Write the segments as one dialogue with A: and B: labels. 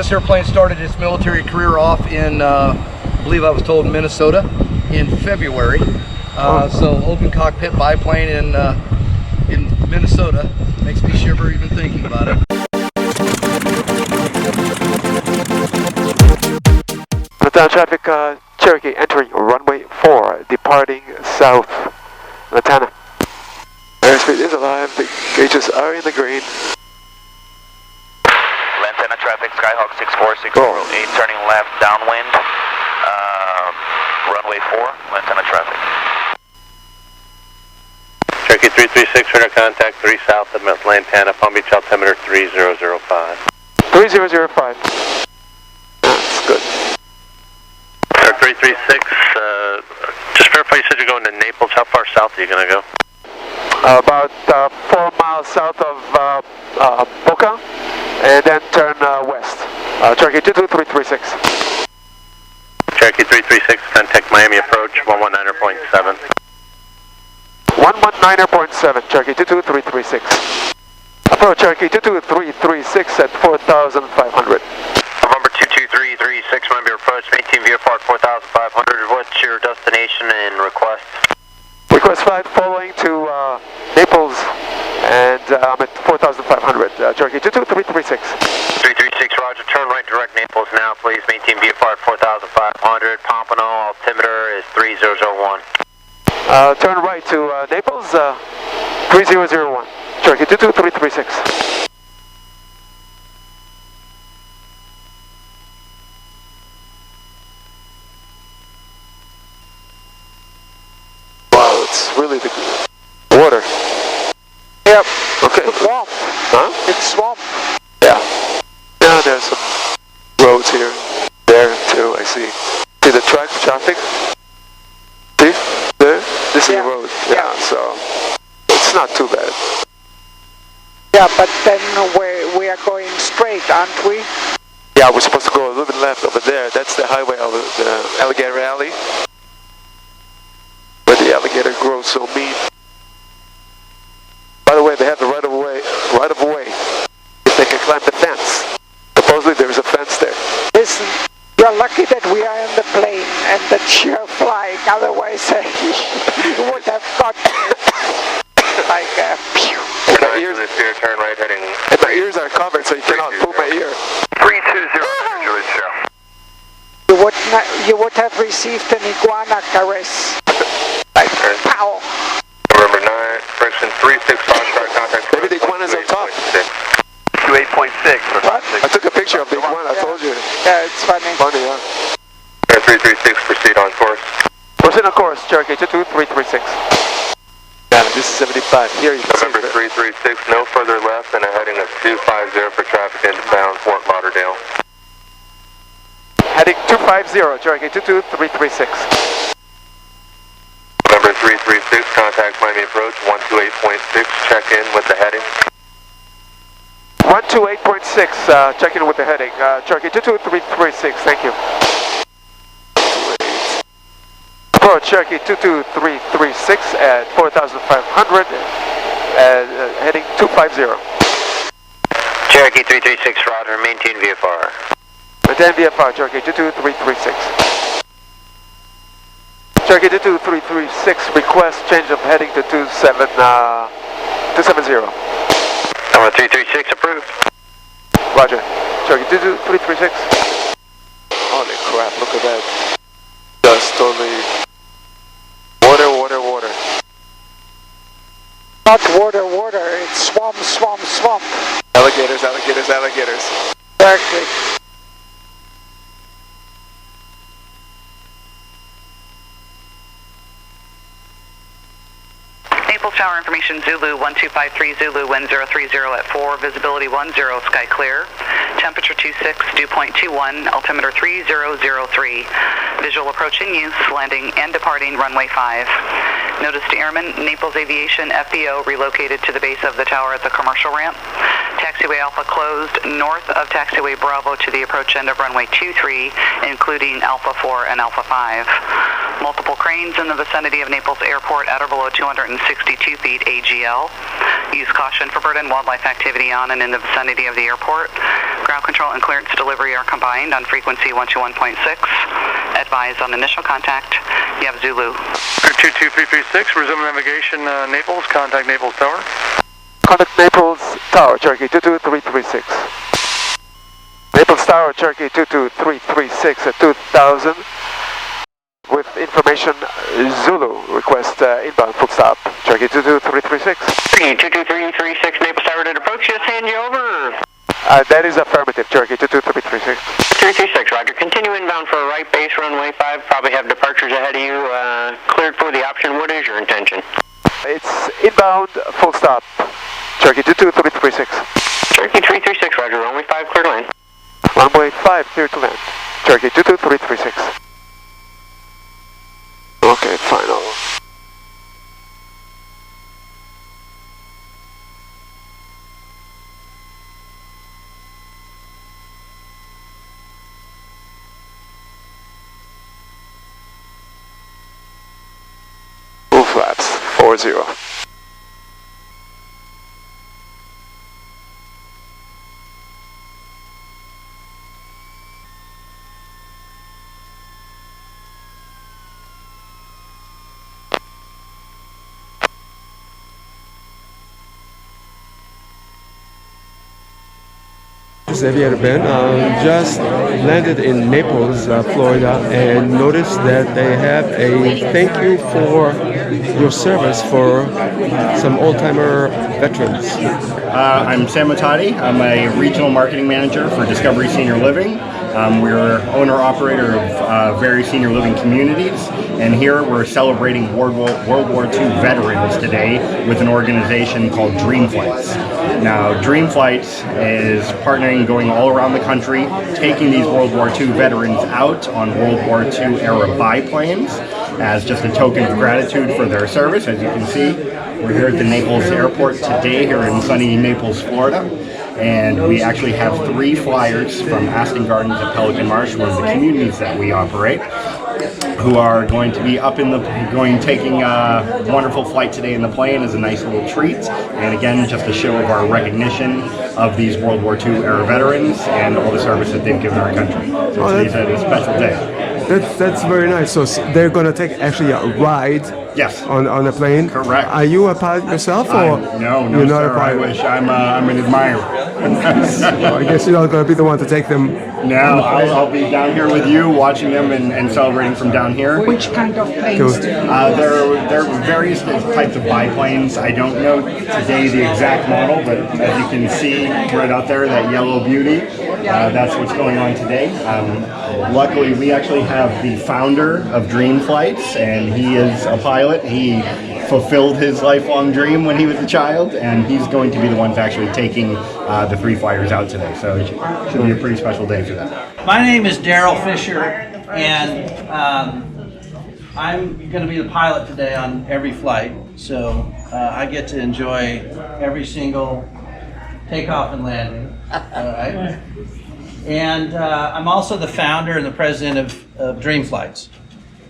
A: This airplane started its military career off in, I believe I was told, Minnesota in February. So open cockpit biplane in Minnesota makes me shiver even thinking about it.
B: Down traffic, Cherokee entering runway 4, departing south. Lantana. Airspeed is alive, the gauges are in the green.
C: Lantana traffic, Skyhawk 6460, turning left downwind, runway 4, Lantana traffic.
D: Cherokee 336, radar contact 3 south of Lantana, Palm Beach altimeter 3005.
B: 3005. That's good.
D: 336, just verify you said you're going to Naples. How far south are you going to go?
B: About 4 miles south of Boca, and then turn west. Cherokee 22336.
D: Cherokee 336, contact Miami approach 119.7.
B: 119.7, Cherokee 22336. Approach Cherokee 22336 at 4,500.
C: November 22336, remember your approach, maintain VFR at 4,500. What's your destination and request?
B: Request flight following to Naples, and I'm at 4,500. Cherokee 22336.
C: 336, roger, turn right direct Naples now, please. Maintain VFR at 4,500. Pompano, altimeter is 3001.
B: Turn right to Naples, 3001. Cherokee 22336. Wow, it's really the water. Yep. Okay. It's swamp. Huh? It's swamp. Yeah. Yeah, there's some roads here, there too, I see. See the track traffic? See? There? This is the road. Yeah, so it's not too bad.
E: Yeah, but then we are going straight, aren't we?
B: Yeah, we're supposed to go a little bit left over there. That's the highway over the Alligator Alley. Where the alligator grows so mean. By the way, they have the right of way. If they can climb the fence. Supposedly there's a fence there.
E: Listen, you're lucky that we are in the plane and that you're flying. Otherwise, you would have got like a pew.
D: My ears, turn right heading.
B: And my ears are covered, so you cannot pull my ear.
C: 320, George show.
E: You would have received an iguana caress. Like, pow.
D: November 9, friction 36, star contact.
B: Maybe the iguana's on top.
C: 28.6.
E: What?
B: I took a picture of the iguana, I told you.
E: Yeah, it's funny.
B: Funny, yeah.
D: 336, proceed on course.
B: Proceed on course, Cherokee 22336. Yeah, this is 75. Here you can
D: November 336, no further left and a heading of 250 for traffic inbound Fort Lauderdale.
B: Heading 250, Cherokee 22336.
D: November 336, contact Miami approach 128.6, check in with the heading.
B: 128.6, check in with the heading. Cherokee 22336, thank you. Approach Cherokee 22336 at 4,500, heading 250.
C: Cherokee 336, roger, maintain VFR.
B: Maintain VFR, Cherokee 22336. Cherokee 22336, request change of heading to 270.
C: Number 336, approved.
B: Roger. Cherokee 22336. Holy crap, look at that. Just totally... Water.
E: Not water, it's swamp.
B: Alligators.
E: Exactly.
F: Naples Tower information, Zulu 1253, Zulu wind 030 at 4, visibility 10, sky clear, temperature 26, dew point 21, altimeter 3003, visual approach in use, landing and departing runway 5. Notice to airmen, Naples Aviation FBO relocated to the base of the tower at the commercial ramp. Taxiway Alpha closed north of Taxiway Bravo to the approach end of runway 23, including Alpha 4 and Alpha 5. Multiple cranes in the vicinity of Naples Airport at or below 262 feet AGL. Use caution for bird and wildlife activity on and in the vicinity of the airport. Ground control and clearance delivery are combined on frequency 121.6. Advise on initial contact. You have Zulu.
G: 22336, resume navigation, Naples, contact Naples Tower.
B: Contact Naples Tower, Cherokee 22336. Naples Tower, Cherokee 22336 at 2000. With information, Zulu, request inbound full stop, Cherokee 22336.
C: 22336, Naples Tower to approach, just hand you over.
B: That is affirmative, Cherokee 22336.
C: 336, roger. Continue inbound for a right base, runway 5. Probably have departures ahead of you. Cleared for the option. What is your intention?
B: It's inbound full stop, Cherokee 22336.
C: Cherokee 336, roger. Runway 5, clear to land.
B: Runway 5, clear to land, Cherokee 22336. Okay, final. Full flaps, 40.
H: This is Aviator Ben. Just landed in Naples, Florida, and noticed that they have a thank you for your service for some old-timer veterans.
I: I'm Sam Matati. I'm a regional marketing manager for Discovery Senior Living. We're owner-operator of various senior living communities, and here we're celebrating World War II veterans today with an organization called Dream Flights. Now, Dream Flights is partnering, going all around the country, taking these World War II veterans out on World War II era biplanes as just a token of gratitude for their service. As you can see, we're here at the Naples Airport today, here in sunny Naples, Florida. And we actually have 3 flyers from Aston Gardens at Pelican Marsh, one of the communities that we operate, who are going to be up in the, taking a wonderful flight today in the plane as a nice little treat. And again, just a show of our recognition of these World War II era veterans and all the service that they've given our country. So today's a special day.
H: That's very nice. So they're going to take actually a ride.
I: Yes.
H: On a plane.
I: Correct.
H: Are you a pilot yourself, or
I: no,
H: you're not
I: sir.
H: a pilot?
I: I wish. I'm an admirer.
H: Well, I guess you're not going to be the one to take them.
I: No, I'll be down here with you, watching them and celebrating from down here.
E: Which kind of planes
H: Cool.
E: do you
I: There are various types of biplanes. I don't know today the exact model, but as you can see right out there, that yellow beauty, that's what's going on today. Luckily, we actually have the founder of Dream Flights, and he is a pilot. He fulfilled his lifelong dream when he was a child, and he's going to be the one actually taking the 3 flyers out today. So it should be a pretty special day for them.
J: My name is Daryl Fisher, and I'm going to be the pilot today on every flight. So I get to enjoy every single takeoff and landing. All right. And I'm also the founder and the president of Dream Flights.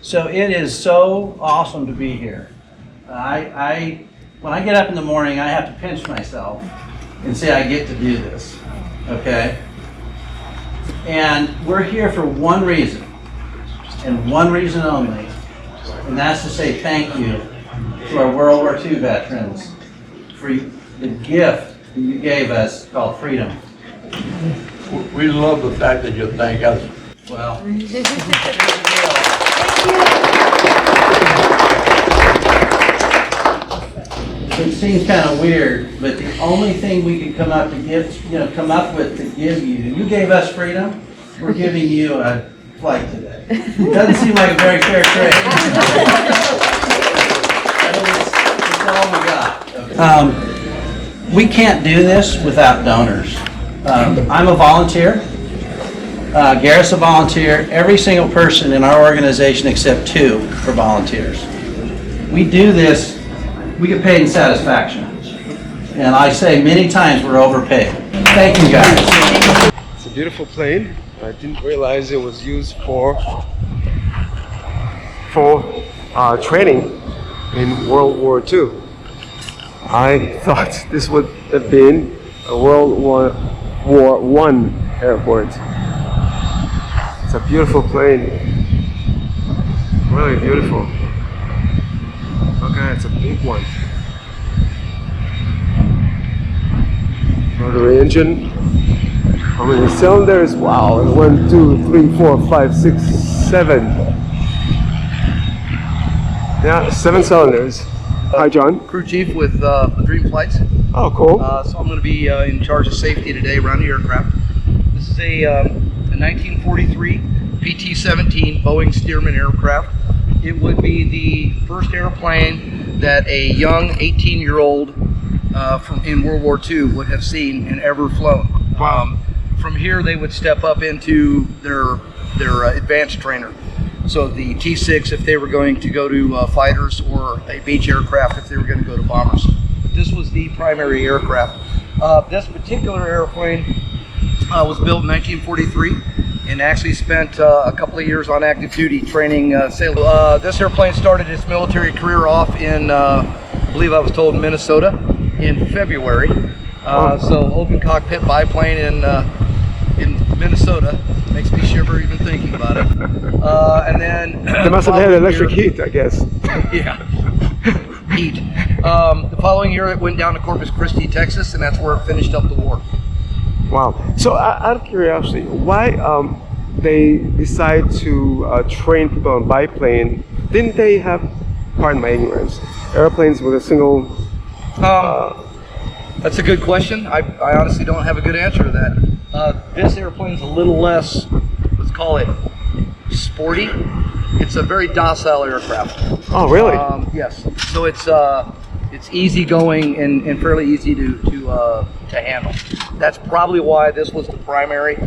J: So it is so awesome to be here. When I get up in the morning, I have to pinch myself and say I get to do this, okay? And we're here for one reason, and one reason only, and that's to say thank you to our World War II veterans for the gift that you gave us called freedom.
K: We love the fact that you thank us.
J: Well, it seems kind of weird, but the only thing we could come up with to give you, you gave us freedom, we're giving you a flight today. Doesn't seem like a very fair trade. It's all we got. We can't do this without donors. I'm a volunteer. Garrett's a volunteer. Every single person in our organization except 2 are volunteers. We do this, we get paid in satisfaction. And I say many times we're overpaid. Thank you guys.
H: It's a beautiful plane. I didn't realize it was used for for training in World War II. I thought this would have been a World War I airport. It's a beautiful plane, really beautiful. Okay, it's a big one. Rotary engine. How many cylinders? Wow, 1, 2, 3, 4, 5, 6, 7. Yeah, 7 cylinders. Hi, John.
A: Crew chief with Dream Flights.
H: Oh, cool.
A: So I'm going to be in charge of safety today around the aircraft. This is a 1943 PT-17 Boeing Stearman aircraft. It would be the first airplane that a young 18-year-old in World War II would have seen and ever flown.
H: Wow.
A: From here, they would step up into their advanced trainer. So the T-6 if they were going to go to fighters, or a Beech aircraft if they were going to go to bombers. But this was the primary aircraft. This particular airplane was built in 1943 and actually spent a couple of years on active duty training sailors. This airplane started its military career off in, I believe I was told, Minnesota in February. So open cockpit biplane in Minnesota. Makes me shiver even thinking about it. And then
H: They must have had electric heat, I guess.
A: Yeah, heat. The following year, it went down to Corpus Christi, Texas, and that's where it finished up the war.
H: Wow. So out of curiosity, why they decide to train people on biplane? Didn't they have, pardon my ignorance, airplanes with a single...
A: That's a good question. I honestly don't have a good answer to that. This airplane's a little less, let's call it, sporty. It's a very docile aircraft.
H: Oh, really?
A: Yes. So it's easygoing and fairly easy to handle. That's probably why this was the primary.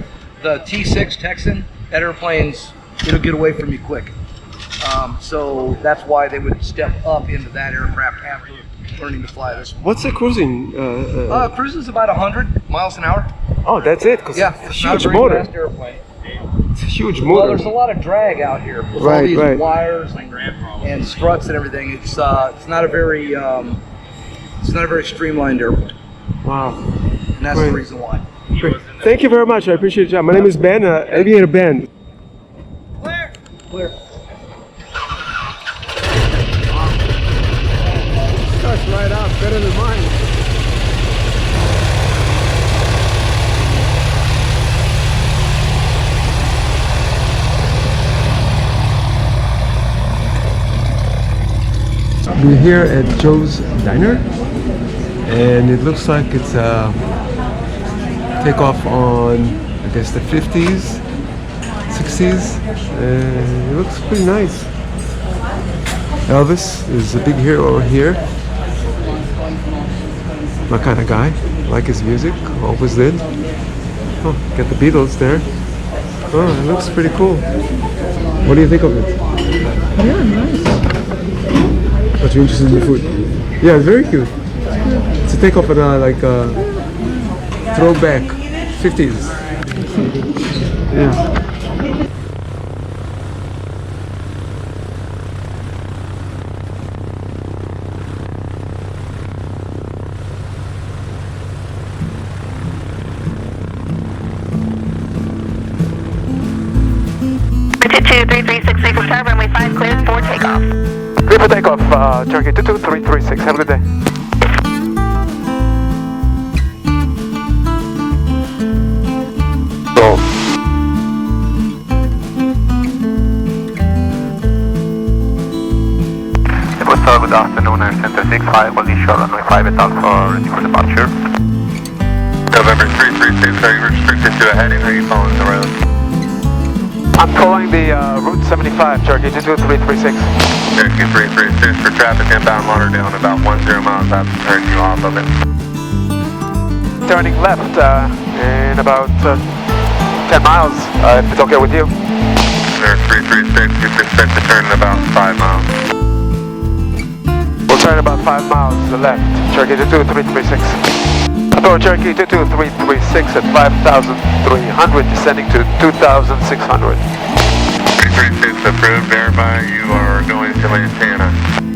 A: The T-6 Texan, that airplane's, it'll get away from you quick. So that's why they would step up into that aircraft after learning to fly this one.
H: What's the cruising?
A: Cruising's about 100 miles an hour.
H: Oh, that's it?
A: Yeah,
H: it's
A: it's
H: a
A: not
H: huge
A: a very
H: motor.
A: fast airplane.
H: It's a huge
A: Well,
H: motor.
A: there's a lot of drag out here with all
H: Right,
A: these
H: right.
A: wires and struts and everything. It's not a very streamlined airplane,
H: Wow.
A: and that's
H: Right.
A: the reason why.
H: Great. Thank you very much. I appreciate your time. My name is Ben, Aviator Ben.
A: Clear.
H: Starts right up, better than mine. We're here at Joe's Diner, and it looks like it's a takeoff on, I guess, the 50s, 60s, and it looks pretty nice. Elvis is a big hero over here. My kind of guy. Like his music, always did. Oh, got the Beatles there. Oh, it looks pretty cool. What do you think of it?
L: Yeah, nice.
H: But you're interested in the food? Yeah, it's very cute. It's a takeoff on like a throwback 50s. Yeah.
F: Runway 5 cleared for takeoff.
B: Clear for takeoff, Turkey 22336. Have a good day. Go.
C: Good afternoon, Air Center 65, was issued runway 5 at Alpha, ready for departure. November 336, are you restricted to a heading, or are you following the road?
B: I'm following the Route 75, Turkey 22336.
C: Turkey 336 for traffic inbound Lauderdale and about 10 miles out to turn you off of it.
B: Turning left in about 10 miles, if it's okay with you.
C: Air 336, you can expect to turn in about 5 miles.
B: We'll turn about 5 miles to the left, Turkey 22336. Approach Cherokee 22336 at 5,300, descending to 2,600.
C: 2336 approved. Verify you are going to Lantana.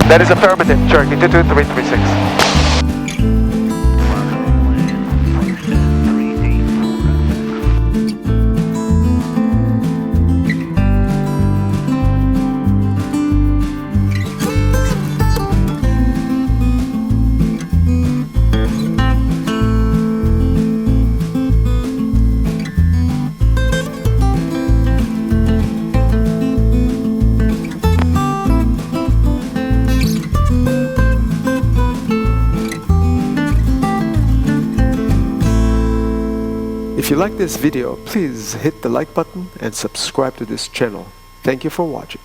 B: That is affirmative, Cherokee 22336. If you like this video, please hit the like button and subscribe to this channel. Thank you for watching.